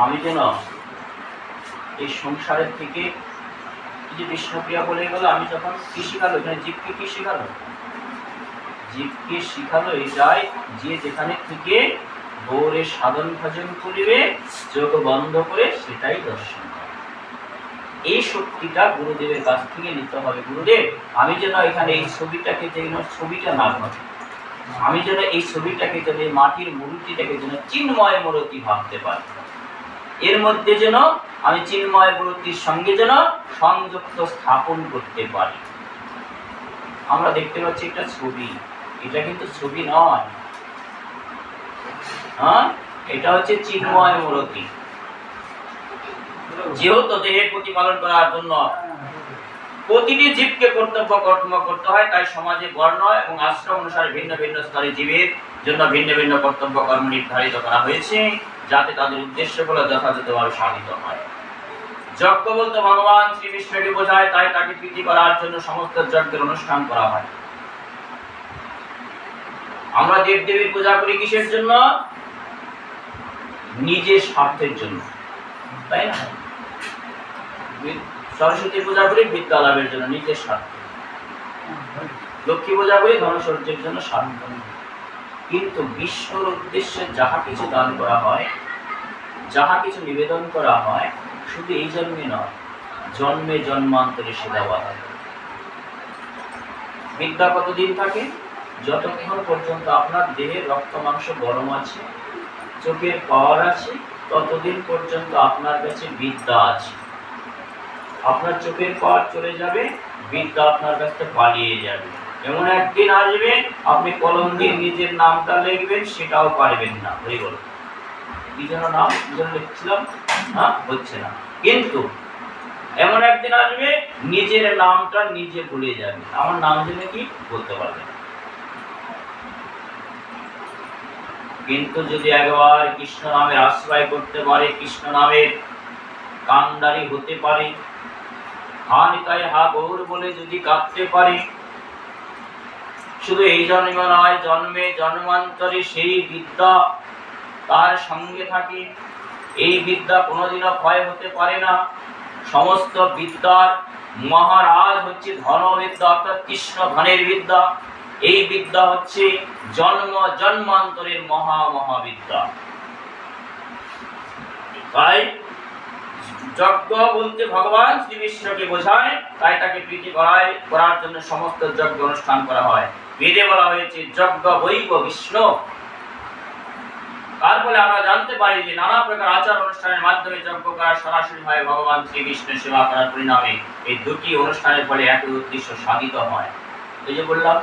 আমি যেন এই সংসারের থেকে, যে বিষ্ণুপ্রিয়া বলে গেল, আমি যখন কি শিখালো এখানে, জীবকে কি শিখালো? জীবকে শিখালো এটাই যে যেখানে থেকে গৌরে সাধন ভজন করিবে, চোখ বন্ধ করে সেটাই দর্শন করে। এই শক্তিটা গুরুদেবের কাছ থেকে নিতে হবে। গুরুদেব, আমি যেন এখানে এই ছবিটাকে যেন ছবিটা না ভাবি, আমি যেন এই ছবিটাকে যেন এই মাটির মূর্তিটাকে যেন চিন্ময় মূর্তি ভাবতে পারি, এর মধ্যে যেন আমি চিন্ময় মূর্তির সঙ্গে যেন সংযুক্ত স্থাপন করতে পারি। আমরা দেখতে পাচ্ছি একটা ছবি, এটা কিন্তু ছবি নয়, হ্যাঁ, এটা হচ্ছে চিন্ময় মূর্তি। যেহেতু দেহের প্রতিপালন করার জন্য প্রতিটি জীবকে কর্তব্য কর্ম করতে হয়, তাই সমাজে বর্ণ এবং আশ্রম অনুসারে ভিন্ন ভিন্ন স্তরে জীবের জন্য ভিন্ন ভিন্ন কর্তব্য কর্ম নির্ধারিত করা হয়েছে, যাতে তাদের উদ্দেশ্যগুলো যথাযথভাবে সাধিত হয়। যজ্ঞ বলতে ভগবান শ্রীকৃষ্ণকে বোঝায়, তাই তাকে প্রীতি করার জন্য সমস্ত যজ্ঞের অনুষ্ঠান করা হয়। আমরা দেবদেবীর পূজা করি কিসের জন্য? নিজের স্বার্থের জন্য, তাই না? সরস্বতী পূজা করি বিদ্যা লাভের জন্য, নিজের স্বার্থ। লক্ষ্মী পূজা করি ধনসর্যের জন্য, স্বার্থ। কিন্তু বিষ্ণুর উদ্দেশ্যে যাহা কিছু দান করা হয়, যাহা কিছু নিবেদন করা হয়, শুধু এই জন্মে নয়, জন্মে জন্মান্তরে সে দেওয়া হয়। বিদ্যা কতদিন থাকে? যতক্ষণ পর্যন্ত আপনার দেহের রক্ত মাংস গরম আছে, চোখের পাওয়ার আছে, ততদিন পর্যন্ত আপনার কাছে বিদ্যা আছে। আপনার চোখের পাওয়ার চলে যাবে, বিদ্যা আপনার কাছে পালিয়ে যাবে। এমন একদিন আসবে আপনি কলম দিয়ে নিজের নামটা লিখবেন, সেটাও পারবেন না। হয়ে গেল, কি যেন নাম লিখছিলাম, হ্যাঁ, হচ্ছে না। কিন্তু এমন একদিন আসবে নিজের নামটা নিজে ভুলে যাবে, আমার নাম জেনে কি বলতে পারবে না। কিন্তু যদি একবার কৃষ্ণ নামের আশ্রয় করতে পারে, কৃষ্ণ নামের কান্ডারি হতে পারে, হা নিতাই হা গৌর বলে যদি কাঁদতে পারে, শুধু এই জন্মে নয়, জন্মে জন্মান্তরে সেই বিদ্যা তার সঙ্গে থাকে। এই বিদ্যা কোনোদিনও ক্ষয় হতে পারে না। সমস্ত বিদ্যার মহারাজ হচ্ছে ধনবিদ্যা, অর্থাৎ কৃষ্ণ ধনের বিদ্যা। এই বিদ্যা হচ্ছে জন্ম জন্মান্তরের মহাবিদ্যা। তাই যজ্ঞ বলতে ভগবান শ্রীকৃষ্ণকে বোঝায়, তাই তাকে প্রীতি করার জন্য সমস্ত যজ্ঞ অনুষ্ঠান করা হয়। বেদে বলা হয়েছে যজ্ঞ বৈব বিষ্ণু। তার ফলে আমরা জানতে পারি যে নানা প্রকার আচার অনুষ্ঠানের মাধ্যমে যজ্ঞ করা সরাসরি হয় ভগবান শ্রীকৃষ্ণের সেবা করার পরিণামে। এই দুটি অনুষ্ঠানের ফলে একই উদ্দেশ্য সাধিত হয়। এই যে বললাম,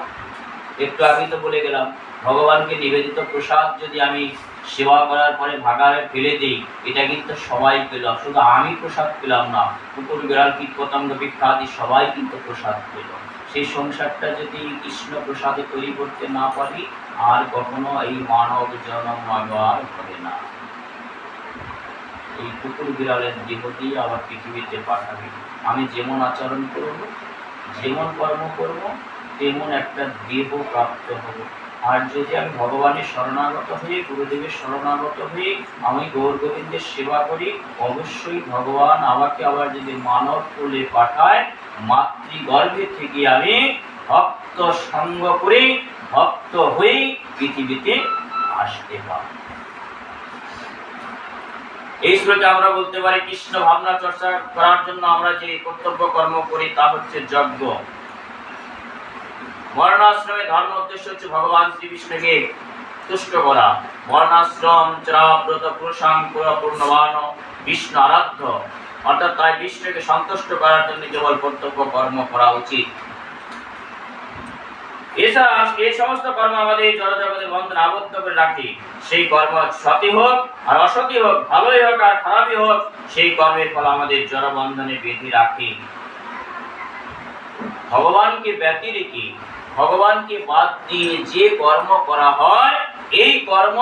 একটু আগে তো বলে গেলাম, ভগবানকে নিবেদিত প্রসাদ যদি আমি সেবা করার পরে ভাগাড়ে ফেলে দিই, এটা কিন্তু সবাই পেল, শুধু আমি প্রসাদ পেলাম না, কুকুর বিড়াল কীট পতঙ্গ বৃক্ষাদি সবাই কিন্তু প্রসাদ পেল। সেই সংসারটা যদি কৃষ্ণ প্রসাদে তৈরি করতে না পারি, আর কখনো এই মানব জন্ম আর হবে না। এই কুকুর বিড়ালের দেহ দিয়ে আবার পৃথিবীতে পাঠাবে। আমি যেমন আচরণ করব, যেমন কর্ম করব, তেমন একটা দেহ প্রাপ্ত হব। আর যদি আমি ভগবানের শরণাগত হয়ে, গুরুদেবের শরণাগত হয়ে আমি গৌর গোবিন্দের সেবা করি, অবশ্যই ভগবান আমাকে আবার যদি মানব কোলে পাঠায়, মাতৃগর্ভে থেকে আমি ভক্ত সঙ্গ করে ভক্ত হয়ে পৃথিবীতে আসতে পারি। এই শ্লোকে আমরা বলতে পারি, কৃষ্ণ ভাবনা চর্চা করার জন্য আমরা যে কর্তব্য কর্ম করি তা হচ্ছে যজ্ঞ। বর্ণাশ্রমে ধর্ম উদ্দেশ্য হচ্ছে ভগবান শ্রীকৃষ্ণকে তুষ্ট করা। বর্ণাশ্রম চরাব্রত পুরুষাঙ্ক পূর্ণবান বিষ্ণু আরাধ্য, অর্থাৎ তাই বিষ্ণুকে সন্তুষ্ট করার জন্য কেবল কর্তব্য কর্ম করা উচিত। এছাড়া এই সমস্ত কর্ম আমাদের জড়জগতের বন্ধনে আবদ্ধ করে রাখে। সেই কর্ম সতী হোক আর অসতী হোক, ভালোই হোক আর খারাপই হোক, সেই কর্মের ফল আমাদের জড় বন্ধনে বেঁধে রাখে। ভগবানকে ব্যতি রেখে, ভগবানকে বাদ দিয়ে যে কর্ম করা হয়, এই কর্ম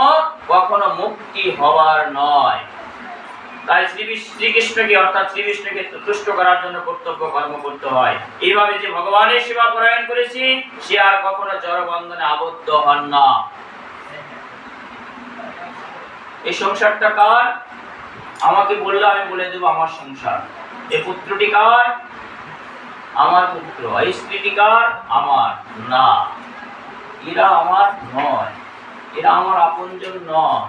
কখনো মুক্তি হওয়ার নয়। তাই শ্রীকৃষ্ণকে অর্থাৎ শ্রীকৃষ্ণকে তুষ্ট করার জন্য কর্তব্য কর্ম করতে হয়। এইভাবে যে ভগবানের সেবা পরায়ণ করেছি, সে আর কখনো জড় বন্ধনে আবদ্ধ হন না। এই সংসারটা কার? আমাকে বললে আমি বলে দেবো আমার সংসার। এই পুত্রটি কার? আমার পুত্র। এই স্ত্রীটি কার? আমার। না, এরা আমার নয়, এরা আমার আপনজন নয়,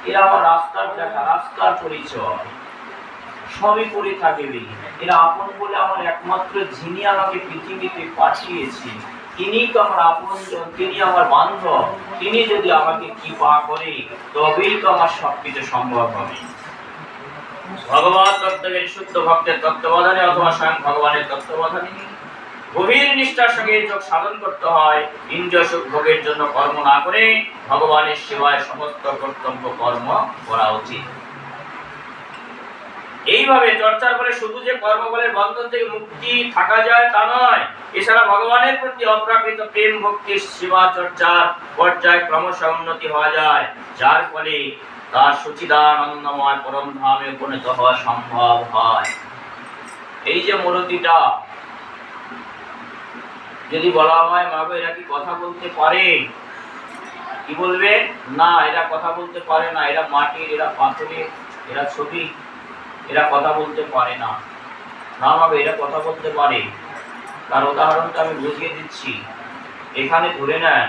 এরা আমার রাস্তার দেখা, রাস্তার পরিচয়, সবই করে থাকিবে। এরা আপন বলে আমার একমাত্র যিনি আমাকে পৃথিবীতে পাঠিয়েছে তিনিই তো আমার আপনজন, তিনি আমার বান্ধব। তিনি যদি আমাকে কৃপা করে তবেই তো আমার সবকিছু সম্ভব হবে। ভগবান তত্ত্বের শুদ্ধ ভক্তের তত্ত্বাবধানে অথবা স্বয়ং ভগবানের তত্ত্বাবধানে গভীর নিষ্ঠার সঙ্গে যোগ সাধন করতে হয়। ইন্দ্রিয় সুখ ভোগের জন্য কর্ম না করে ভগবানের সেবায় সমস্ত কর্তব্য কর্ম করা উচিত। এইভাবে চর্চার ফলে শুধু যে কর্মবলের বন্ধন থেকে মুক্তি থাকা যায় তা নয়, এছাড়া ভগবানের প্রতি অপ্রাকৃত প্রেম ভক্তির সেবা চর্চার পর্যায়ে ক্রমশ উন্নতি হওয়া যায়, যার ফলে তার সচিদানন্দময় পরম ধামে উপনীত হওয়া সম্ভব হয়। এই যে মূর্তিটা যদি বলা হয় মা গো এরা কি কথা বলতে পারে, কি বলবে? না, এরা কথা বলতে পারে না, এরা মাটির, এরা পাথরের, এরা ছবি, এরা কথা বলতে পারে না। না মা গো এরা কথা বলতে পারে। তার উদাহরণটা আমি বুঝিয়ে দিচ্ছি। এখানে ধরে নেন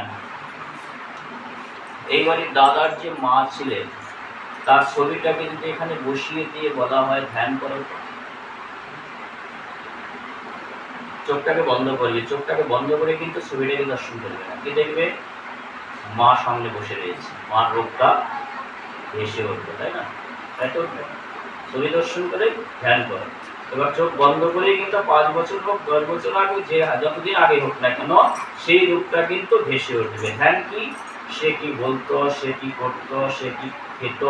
এই বাড়ির দাদার যে মা ছিলেন তার ছবিটাকে যদি এখানে বসিয়ে দিয়ে বলা হয় ধ্যান করো, চোখটাকে বন্ধ করবে, চোখটাকে বন্ধ করে কিন্তু ছবিটাকে দর্শন করবে না। কি দেখবে? মা সামনে বসে রয়েছে, মার রূপটা ভেসে উঠবে, তাই না? তাই তো ছবি দর্শন করে ধ্যান করো। এবার চোখ বন্ধ করেই কিন্তু 5 বছর হোক 10 বছর আগে যে যতদিন আগে হোক না কেন সেই রূপটা কিন্তু ভেসে উঠবে। ধ্যান কি? সে কি বলতো, সে কি করতো, সে কি খেত,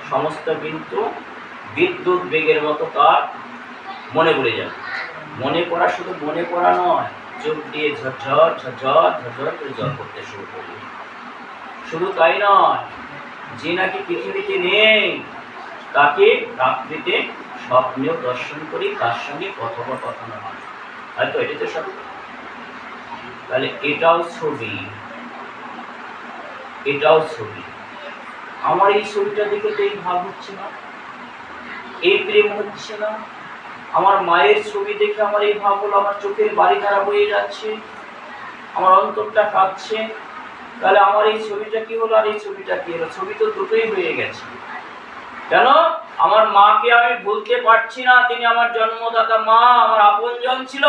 সমস্ত কিন্তু বিদ্যুৎ বেগের মতো তার মনে পড়ে যাবে। মনে পড়া শুধু মনে পড়া নয়, চোখ দিয়ে ঝরঝর ঝরঝর ঝরঝর করে জল করতে শুরু করবে। শুধু তাই নয়, যে নাকি পৃথিবীতে নেই তাকে রাত্রিতে স্বপ্নেও দর্শন করি, তার সঙ্গে কথোপকথন হয়। হয়তো এটা তো সব। তাহলে এটাও ছবি, এটাও ছবি। আমার এই ছবিটা দেখে তো এই ভাব হচ্ছে না, এই প্রেম হচ্ছে না। আমার মায়ের ছবি দেখে আমার এই ভাব হলো, আমার চোখের বাড়ি ধারা বয়ে যাচ্ছে, আমার অন্তরটা কাঁদছে। তাহলে আমার এই ছবিটা কি হলো আর এই ছবিটা কি হলো? ছবি তো দুটোই হয়ে গেছে। কেন? আমার মাকে আমি ভুলতে পারছি না, তিনি আমার জন্মদাতা মা, আমার আপনজন ছিল,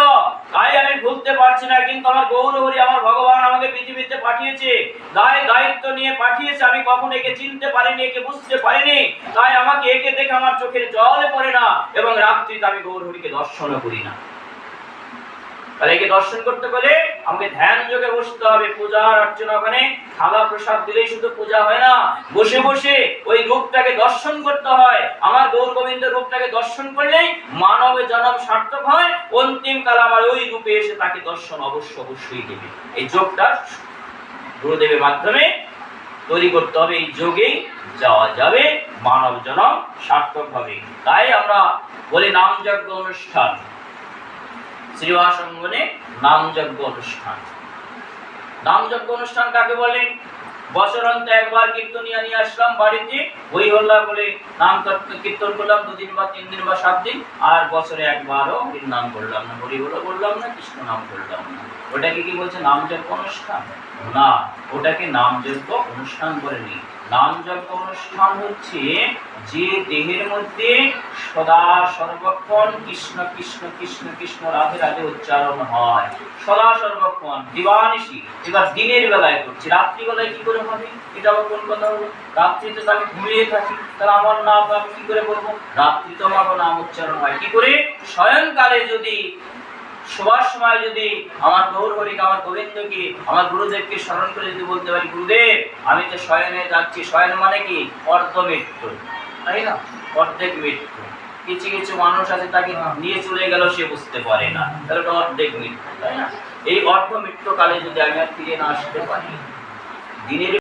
তাই আমি ভুলতে পারছি না। কিন্তু আমার গৌরহরি, আমার ভগবান আমাকে পৃথিবীতে পাঠিয়েছে, দায়িত্ব নিয়ে পাঠিয়েছে। আমি কখন একে চিনতে পারিনি, একে বুঝতে পারিনি, তাই আমাকে একে দেখে আমার চোখের জল পড়ে না, এবং রাত্রিতে আমি গৌরহরিকে দর্শনও করি না। তাহলে একে দর্শন করতে গেলে আমাকে ধ্যান যোগে বসতে হবে। পূজার অর্চনা, ওখানে থালা প্রসাদ দিলেই শুধু পূজা হয় না, বসে বসে ওই রূপটাকে দর্শন করতে হয়। আমার গৌর গোবিন্দের রূপটাকে দর্শন করলেই মানবের জন্ম সার্থক হয়। অন্তিম কাল আমার ওই রূপে এসে তাকে দর্শন অবশ্যই দেবে। এই যোগটা গুরুদেবের মাধ্যমে তৈরি করতে হবে। এই যোগেই যাওয়া যাবে, মানব জন্ম সার্থক হবে। তাই আমরা বলি নামযজ্ঞ অনুষ্ঠান, শ্রীবাস অঙ্গনে নামযজ্ঞ অনুষ্ঠান। নামযজ্ঞ অনুষ্ঠান কাকে বলে? বছরান্তে একবার কীর্তনিয়া নিয়ে আসলাম বাড়িতে, হই হল্লা বলে নাম কীর্তন করলাম 2 দিন বা 3 দিন বা 7 দিন, আর বছরে একবারও হরির নাম করলাম না, হরি বলে বললাম না, কৃষ্ণ নাম করলাম না। ওটাকে কি বলছে? নামযজ্ঞ অনুষ্ঠান? না, ওটাকে নামযজ্ঞ অনুষ্ঠান বলেনি। নামযজ্ঞ অনুষ্ঠান হচ্ছে যে দেহের মধ্যে সদা সর্বক্ষণ কৃষ্ণ কৃষ্ণ কৃষ্ণ কৃষ্ণ রাধে রাধে উচ্চারণ হয়, সদা সর্বক্ষণ দিবানিশি। এবার দিনের বেলায় করছি, রাত্রিবেলায় কি করে হবে? এটা আবার কোন কথা হলো? রাত্রিতে তো আমি ঘুমিয়ে থাকি, তাহলে আমার নাম আমি কি করে বলবো? রাত্রি তো আমার নাম উচ্চারণ হয় কি করে? শয়নকালে যদি শোবার সময় যদি আমার গৌরহরিকে, আমার গোবিন্দকে, আমার গুরুদেবকে স্মরণ করে যদি বলতে পারি, গুরুদেব আমি তো শয়নে যাচ্ছি। শয়ন মানে কি? অর্ধ মৃত্যু, তাই না? অর্ধেক মৃত্যু। কিছু কিছু মানুষ আছে তাকে নিয়ে চলে গেল, সে বুঝতে পারে না, তাহলে ওটা অর্ধেক মৃত্যু, তাই না? এই অর্ধ মৃত্যু কালে যদি আমি আর ফিরে না আসতে পারি, দিনের